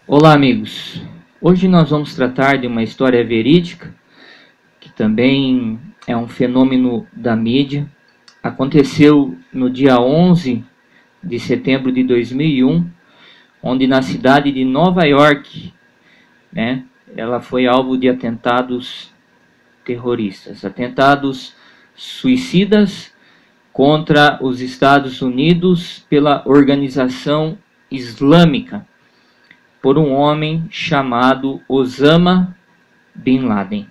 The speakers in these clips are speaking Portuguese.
Olá, amigos. Hoje nós vamos tratar de uma história verídica, que também é um fenômeno da mídia. Aconteceu no dia 11 de setembro de 2001, onde na cidade de Nova York, ela foi alvo de atentados terroristas, atentados suicidas contra os Estados Unidos pela organização islâmica, por um homem chamado Osama Bin Laden.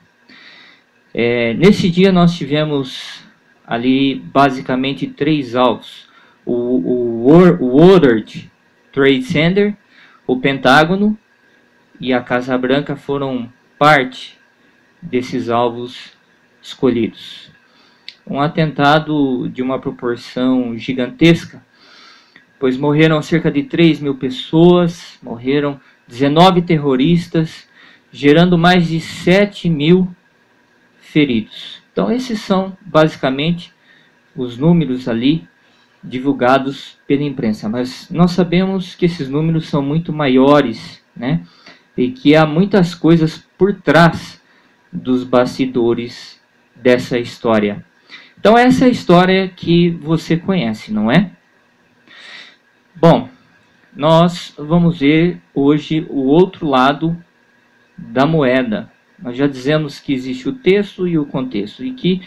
Nesse dia nós tivemos ali basicamente três alvos: o World Trade Center, o Pentágono e a Casa Branca foram parte desses alvos escolhidos. Um atentado de uma proporção gigantesca, pois morreram cerca de 3.000 pessoas, morreram 19 terroristas, gerando mais de 7.000 feridos. Então esses são basicamente os números ali divulgados pela imprensa, mas nós sabemos que esses números são muito maiores, e que há muitas coisas por trás dos bastidores dessa história. Então essa é a história que você conhece, não é? Bom, nós vamos ver hoje o outro lado da moeda. Nós já dizemos que existe o texto e o contexto, e que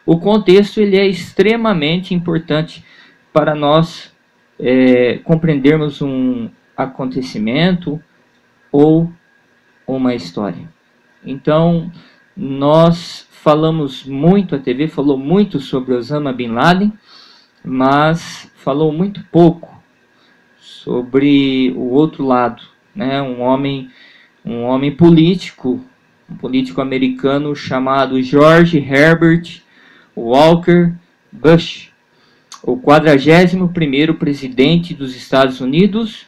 o contexto ele é extremamente importante para nós compreendermos um acontecimento ou uma história. Então, nós falamos muito, a TV falou muito sobre Osama Bin Laden, mas falou muito pouco sobre o outro lado, um homem político, um político americano chamado George Herbert Walker Bush, o 41º presidente dos Estados Unidos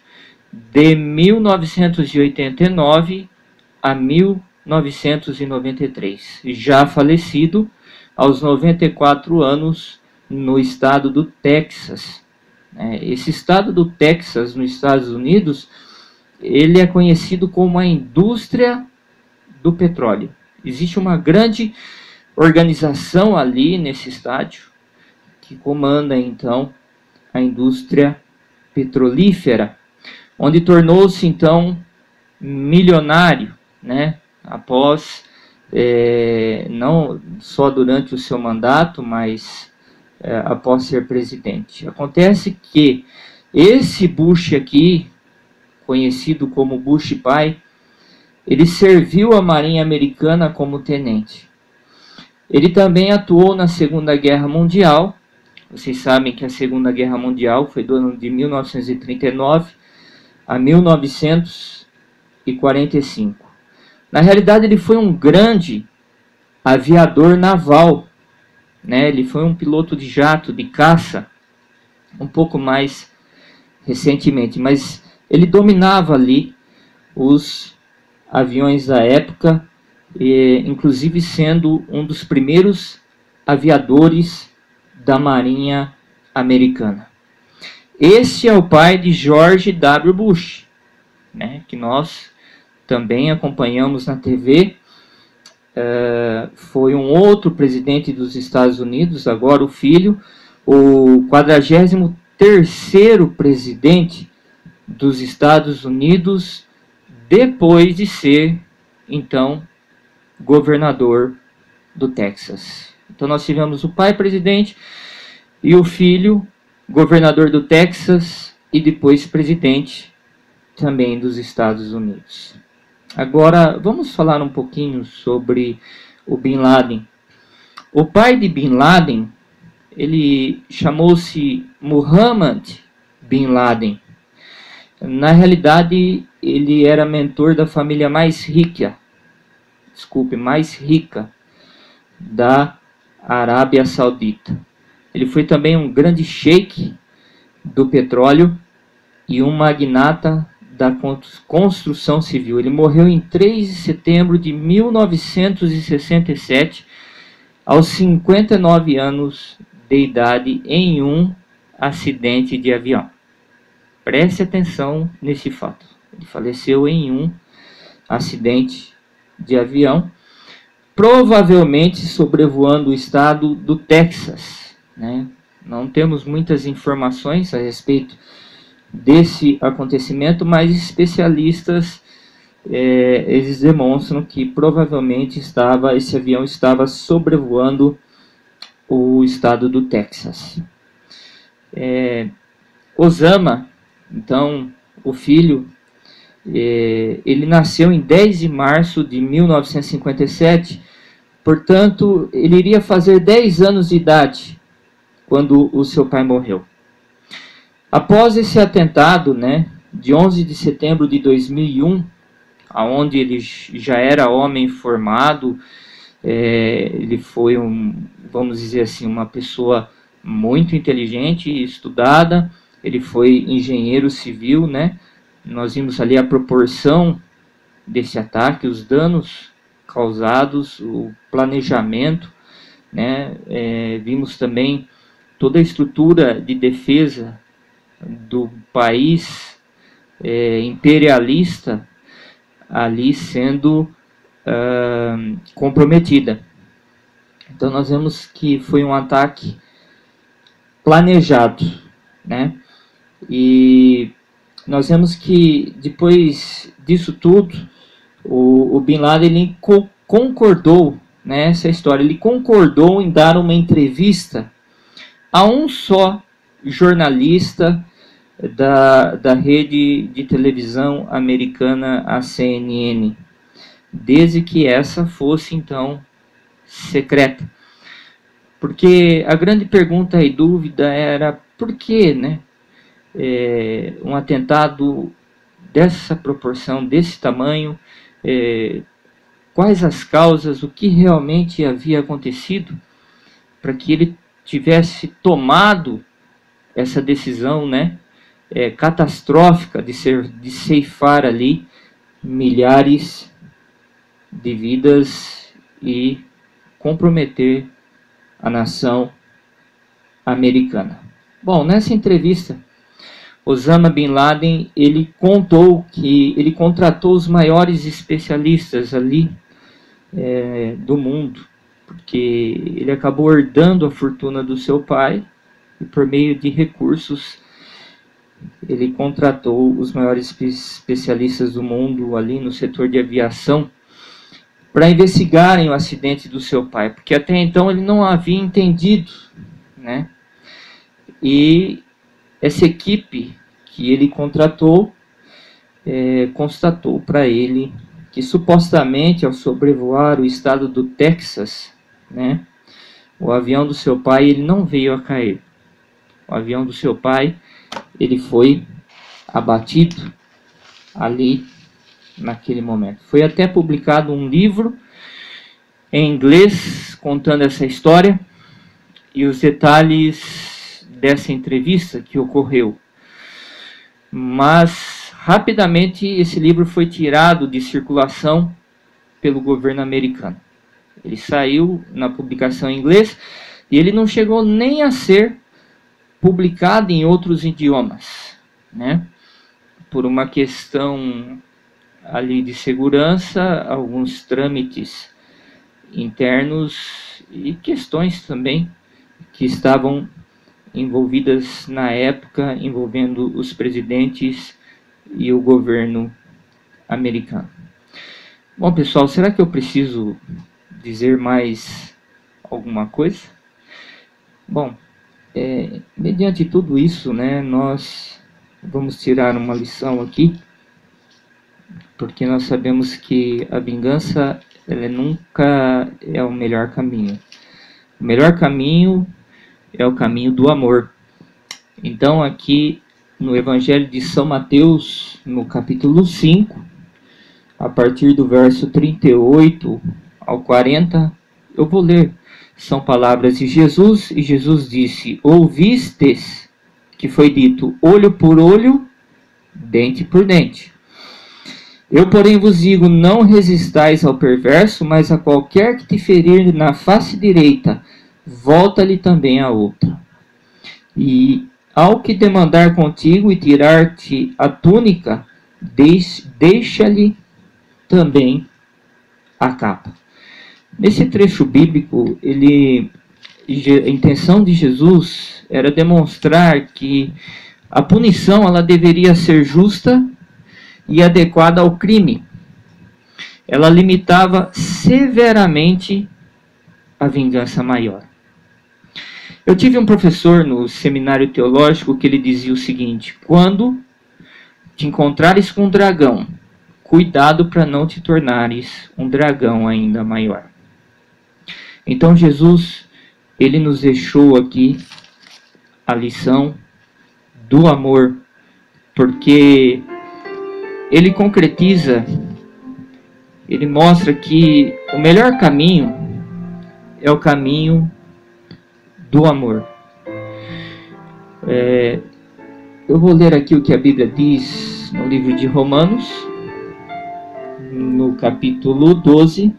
de 1989 a 1993, já falecido aos 94 anos no estado do Texas. Esse estado do Texas, nos Estados Unidos, ele é conhecido como a indústria do petróleo. Existe uma grande organização ali nesse estádio que comanda então a indústria petrolífera, onde tornou-se então milionário, após não só durante o seu mandato, mas após ser presidente. Acontece que esse Bush aqui, conhecido como Bush pai, ele serviu a Marinha Americana como tenente. Ele também atuou na Segunda Guerra Mundial. Vocês sabem que a Segunda Guerra Mundial foi do ano de 1939 a 1945. Na realidade, ele foi um grande aviador naval. Ele foi um piloto de jato, de caça, um pouco mais recentemente, mas ele dominava ali os aviões da época, inclusive sendo um dos primeiros aviadores da Marinha Americana. Esse é o pai de George W. Bush, que nós também acompanhamos na TV. Foi um outro presidente dos Estados Unidos, agora o filho, o 43º presidente dos Estados Unidos, depois de ser, então, governador do Texas. Então nós tivemos o pai presidente e o filho governador do Texas e depois presidente também dos Estados Unidos. Agora, vamos falar um pouquinho sobre o Bin Laden. O pai de Bin Laden, ele chamou-se Muhammad Bin Laden. Na realidade, ele era mentor da família mais rica da Arábia Saudita. Ele foi também um grande sheik do petróleo e um magnata da construção civil. Ele morreu em 3 de setembro de 1967, aos 59 anos de idade, em um acidente de avião. Preste atenção nesse fato. Ele faleceu em um acidente de avião, provavelmente sobrevoando o estado do Texas, né? Não temos muitas informações a respeito desse acontecimento, mas especialistas eles demonstram que provavelmente esse avião estava sobrevoando o estado do Texas. Osama, então, o filho, ele nasceu em 10 de março de 1957, portanto, ele iria fazer 10 anos de idade quando o seu pai morreu. Após esse atentado, né, de 11 de setembro de 2001, onde ele já era homem formado, ele foi, vamos dizer assim, uma pessoa muito inteligente e estudada, ele foi engenheiro civil, né? Nós vimos ali a proporção desse ataque, os danos causados, o planejamento, né? Vimos também toda a estrutura de defesa do país imperialista ali sendo comprometida. Então nós vemos que foi um ataque planejado, né? E nós vemos que depois disso tudo, o Bin Laden ele concordou, né, essa história, ele concordou em dar uma entrevista a um só jornalista da rede de televisão americana, a CNN, desde que essa fosse então secreta. Porque a grande pergunta e dúvida era por que, né, um atentado dessa proporção, desse tamanho, quais as causas, o que realmente havia acontecido para que ele tivesse tomado essa decisão, né, catastrófica de ceifar ali milhares de vidas e comprometer a nação americana. Bom, nessa entrevista, Osama Bin Laden, ele contou que ele contratou os maiores especialistas ali do mundo, porque ele acabou herdando a fortuna do seu pai e por meio de recursos ele contratou os maiores especialistas do mundo ali no setor de aviação para investigarem o acidente do seu pai, porque até então ele não havia entendido, né? E essa equipe que ele contratou constatou para ele que supostamente ao sobrevoar o estado do Texas, né, o avião do seu pai ele não veio a cair. O avião do seu pai ele foi abatido ali naquele momento. Foi até publicado um livro em inglês contando essa história e os detalhes dessa entrevista que ocorreu. Mas rapidamente esse livro foi tirado de circulação pelo governo americano. Ele saiu na publicação em inglês e ele não chegou nem a ser publicado em outros idiomas, né? Por uma questão ali de segurança, alguns trâmites internos e questões também que estavam envolvidas na época, envolvendo os presidentes e o governo americano. Bom, pessoal, será que eu preciso dizer mais alguma coisa? Bom, mediante tudo isso, né, nós vamos tirar uma lição aqui, porque nós sabemos que a vingança ela nunca é o melhor caminho. O melhor caminho é o caminho do amor. Então aqui no Evangelho de São Mateus, no capítulo 5, a partir do verso 38 ao 40, eu vou ler. São palavras de Jesus, e Jesus disse: ouvistes que foi dito olho por olho, dente por dente. Eu, porém, vos digo, não resistais ao perverso, mas a qualquer que te ferir na face direita, volta-lhe também a outra. E ao que demandar contigo e tirar-te a túnica, deixa-lhe também a capa. Nesse trecho bíblico, a intenção de Jesus era demonstrar que a punição ela deveria ser justa e adequada ao crime. Ela limitava severamente a vingança maior. Eu tive um professor no seminário teológico que ele dizia o seguinte: quando te encontrares com um dragão, cuidado para não te tornares um dragão ainda maior. Então Jesus, ele nos deixou aqui a lição do amor, porque ele concretiza, ele mostra que o melhor caminho é o caminho do amor. Eu vou ler aqui o que a Bíblia diz no livro de Romanos, no capítulo 12,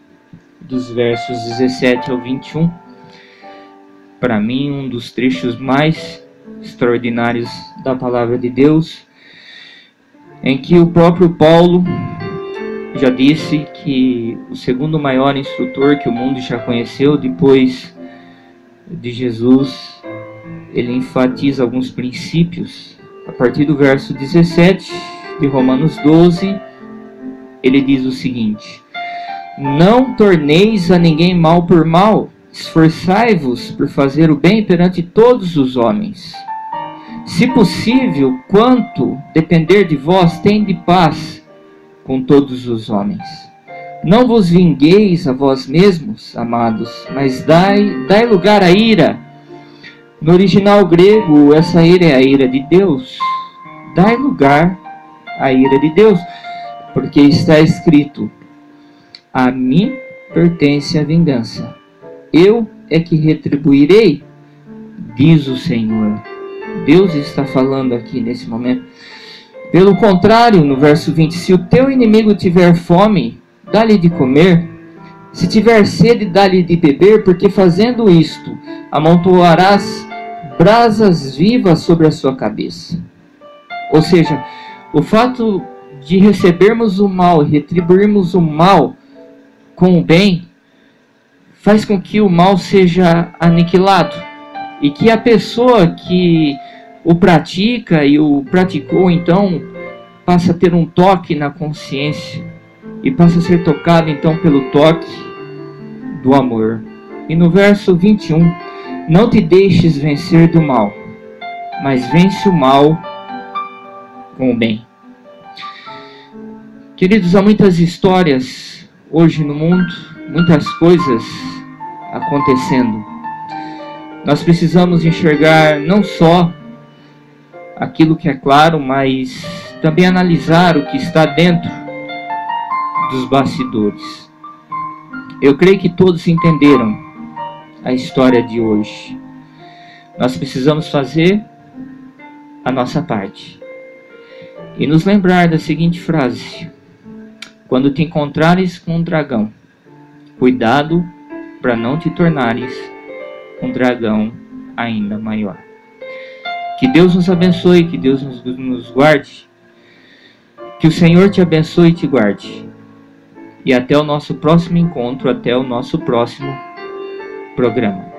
dos versos 17 ao 21. Para mim, um dos trechos mais extraordinários da palavra de Deus, em que o próprio Paulo já disse que o segundo maior instrutor que o mundo já conheceu depois de Jesus, ele enfatiza alguns princípios. A partir do verso 17 de Romanos 12, ele diz o seguinte: não torneis a ninguém mal por mal, esforçai-vos por fazer o bem perante todos os homens. Se possível, quanto depender de vós, tende paz com todos os homens. Não vos vingueis a vós mesmos, amados, mas dai lugar à ira. No original grego, essa ira é a ira de Deus. Dai lugar à ira de Deus, porque está escrito: a mim pertence a vingança. Eu é que retribuirei, diz o Senhor. Deus está falando aqui nesse momento. Pelo contrário, no verso 20, se o teu inimigo tiver fome, dá-lhe de comer. Se tiver sede, dá-lhe de beber, porque fazendo isto, amontoarás brasas vivas sobre a sua cabeça. Ou seja, o fato de recebermos o mal e retribuirmos o mal com o bem, faz com que o mal seja aniquilado. E que a pessoa que o pratica e o praticou, então, passa a ter um toque na consciência. E passa a ser tocado, então, pelo toque do amor. E no verso 21, não te deixes vencer do mal, mas vence o mal com o bem. Queridos, há muitas histórias hoje no mundo, muitas coisas acontecendo. Nós precisamos enxergar não só aquilo que é claro, mas também analisar o que está dentro dos bastidores. Eu creio que todos entenderam a história de hoje. Nós precisamos fazer a nossa parte e nos lembrar da seguinte frase: quando te encontrares com um dragão, cuidado para não te tornares um dragão ainda maior. Que Deus nos abençoe, que Deus nos guarde, que o Senhor te abençoe e te guarde. E até o nosso próximo encontro, até o nosso próximo programa.